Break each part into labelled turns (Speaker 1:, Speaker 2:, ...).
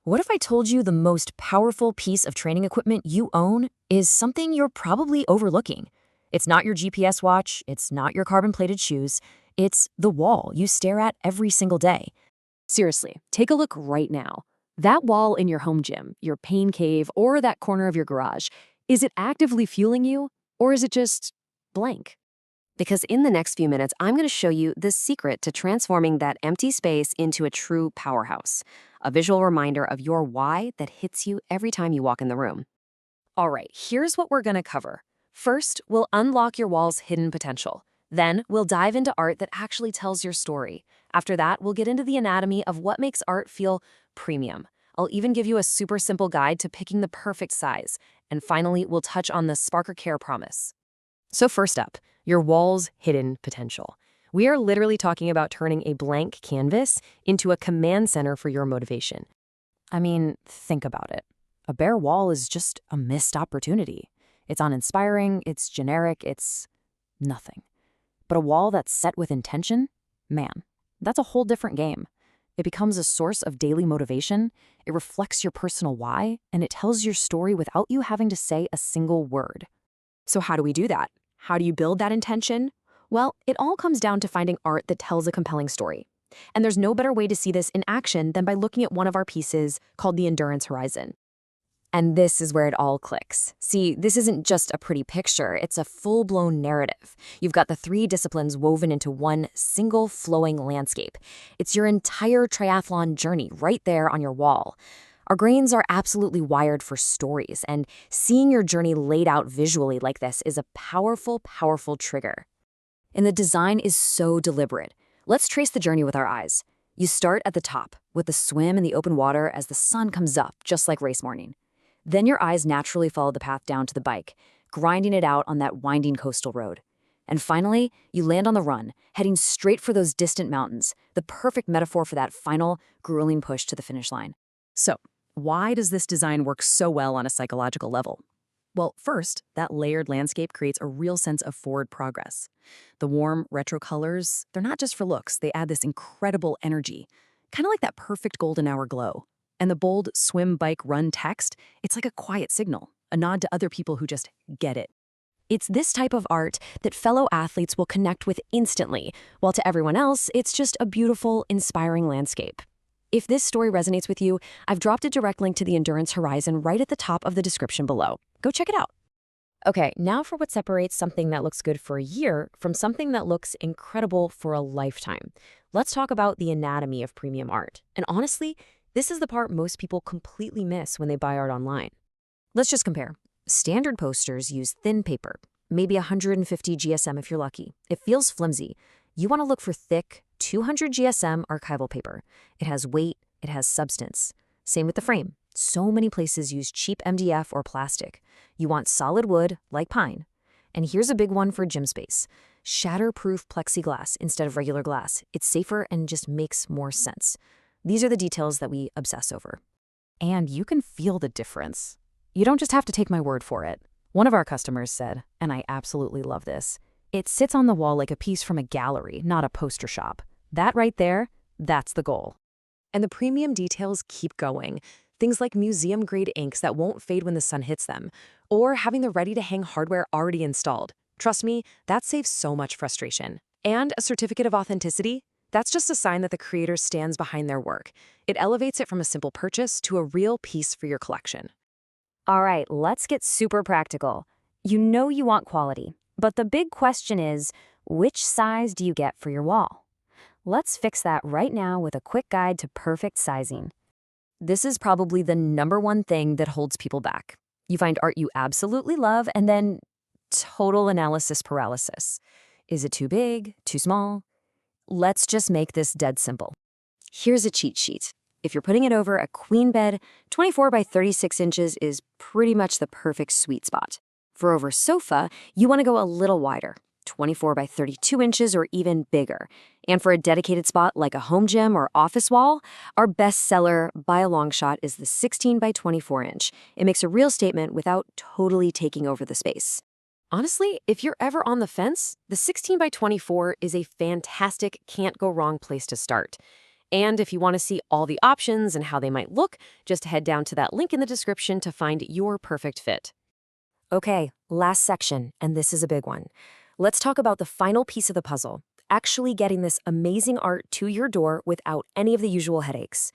Speaker 1: What if I told you the most powerful piece of training equipment you own is something you're probably overlooking? It's not your GPS watch, it's not your carbon-plated shoes, it's the wall you stare at every single day.
Speaker 2: Seriously, take a look right now. That wall in your home gym, your pain cave, or that corner of your garage, is it actively fueling you, or is it just blank? Because in the next few minutes, I'm going to show you the secret to transforming that empty space into a true powerhouse, a visual reminder of your why that hits you every time you walk in the room. All right, here's what we're going to cover. First, we'll unlock your wall's hidden potential. Then, we'll dive into art that actually tells your story. After that, we'll get into the anatomy of what makes art feel premium. I'll even give you a super simple guide to picking the perfect size. And finally, we'll touch on the Sparkycare promise. So first up, your wall's hidden potential. We are literally talking about turning a blank canvas into a command center for your motivation.
Speaker 1: I mean, think about it. A bare wall is just a missed opportunity. It's uninspiring, it's generic, it's nothing. But a wall that's set with intention, man, that's a whole different game. It becomes a source of daily motivation, it reflects your personal why, and it tells your story without you having to say a single word.
Speaker 2: So how do we do that? How do you build that intention? Well, it all comes down to finding art that tells a compelling story. And there's no better way to see this in action than by looking at one of our pieces called the Endurance Horizon. And this is where it all clicks. See, this isn't just a pretty picture, it's a full-blown narrative. You've got the three disciplines woven into one single flowing landscape. It's your entire triathlon journey right there on your wall. Our brains are absolutely wired for stories, and seeing your journey laid out visually like this is a powerful, powerful trigger. And the design is so deliberate. Let's trace the journey with our eyes. You start at the top, with the swim in the open water as the sun comes up, just like race morning. Then your eyes naturally follow the path down to the bike, grinding it out on that winding coastal road. And finally, you land on the run, heading straight for those distant mountains, the perfect metaphor for that final, grueling push to the finish line. So, why does this design work so well on a psychological level? Well, first, that layered landscape creates a real sense of forward progress. The warm, retro colors, they're not just for looks, they add this incredible energy, kind of like that perfect golden hour glow. And the bold swim, bike, run text, it's like a quiet signal, a nod to other people who just get it. It's this type of art that fellow athletes will connect with instantly, while to everyone else, it's just a beautiful, inspiring landscape. If this story resonates with you, I've dropped a direct link to the Endurance Horizon right at the top of the description below. Go check it out. Okay, now for what separates something that looks good for a year from something that looks incredible for a lifetime. Let's talk about the anatomy of premium art. And honestly, this is the part most people completely miss when they buy art online. Let's just compare. Standard posters use thin paper, maybe 150 GSM if you're lucky. It feels flimsy. You want to look for thick, 200 GSM archival paper. It has weight, it has substance. Same with the frame. So many places use cheap MDF or plastic. You want solid wood, like pine. And here's a big one for gym space. Shatterproof plexiglass instead of regular glass. It's safer and just makes more sense. These are the details that we obsess over. And you can feel the difference. You don't just have to take my word for it. One of our customers said, and I absolutely love this, it sits on the wall like a piece from a gallery, not a poster shop. That right there, that's the goal. And the premium details keep going. Things like museum-grade inks that won't fade when the sun hits them, or having the ready-to-hang hardware already installed. Trust me, that saves so much frustration. And a certificate of authenticity? That's just a sign that the creator stands behind their work. It elevates it from a simple purchase to a real piece for your collection.
Speaker 1: All right, let's get super practical. You know you want quality, but the big question is, which size do you get for your wall? Let's fix that right now with a quick guide to perfect sizing. This is probably the #1 thing that holds people back. You find art you absolutely love and then total analysis paralysis. Is it too big? Too small? Let's just make this dead simple. Here's a cheat sheet. If you're putting it over a queen bed, 24 by 36 inches is pretty much the perfect sweet spot. For over sofa, you want to go a little wider, 24 by 32 inches or even bigger. And for a dedicated spot like a home gym or office wall, our best seller by a long shot is the 16 by 24 inch. It makes a real statement without totally taking over the space. Honestly, if you're ever on the fence, the 16 by 24 is a fantastic, can't go wrong place to start.
Speaker 2: And if you want to see all the options and how they might look, just head down to that link in the description to find your perfect fit. Okay, last section, and this is a big one. Let's talk about the final piece of the puzzle, actually getting this amazing art to your door without any of the usual headaches.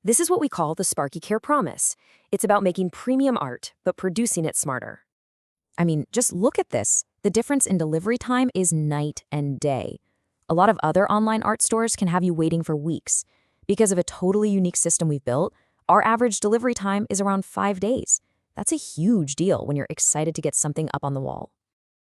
Speaker 2: This is what we call the Sparkycare promise. It's about making premium art, but producing it smarter. I mean, just look at this. The difference in delivery time is night and day. A lot of other online art stores can have you waiting for weeks. Because of a totally unique system we've built, our average delivery time is around 5 days. That's a huge deal when you're excited to get something up on the wall.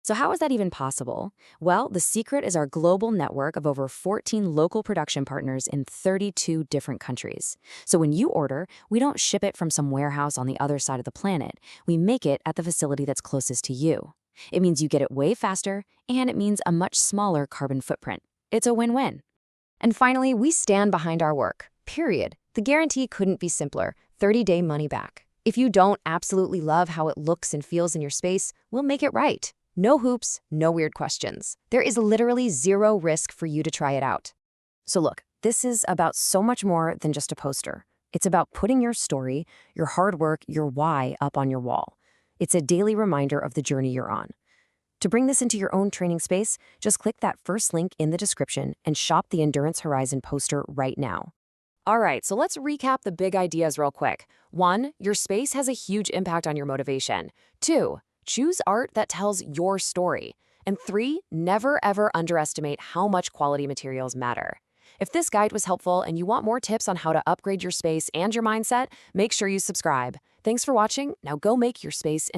Speaker 2: So how is that even possible? Well, the secret is our global network of over 14 local production partners in 32 different countries. So when you order, we don't ship it from some warehouse on the other side of the planet. We make it at the facility that's closest to you. It means you get it way faster, and it means a much smaller carbon footprint. It's a win-win. And finally, we stand behind our work, period. The guarantee couldn't be simpler, 30-day money back. If you don't absolutely love how it looks and feels in your space, we'll make it right. No hoops, no weird questions. There is literally zero risk for you to try it out. So look, this is about so much more than just a poster. It's about putting your story, your hard work, your why up on your wall. It's a daily reminder of the journey you're on. To bring this into your own training space, just click that first link in the description and shop the Endurance Horizon poster right now. All right, so let's recap the big ideas real quick. 1, your space has a huge impact on your motivation. 2, choose art that tells your story. And 3, never ever underestimate how much quality materials matter. If this guide was helpful and you want more tips on how to upgrade your space and your mindset, make sure you subscribe. Thanks for watching. Now go make your space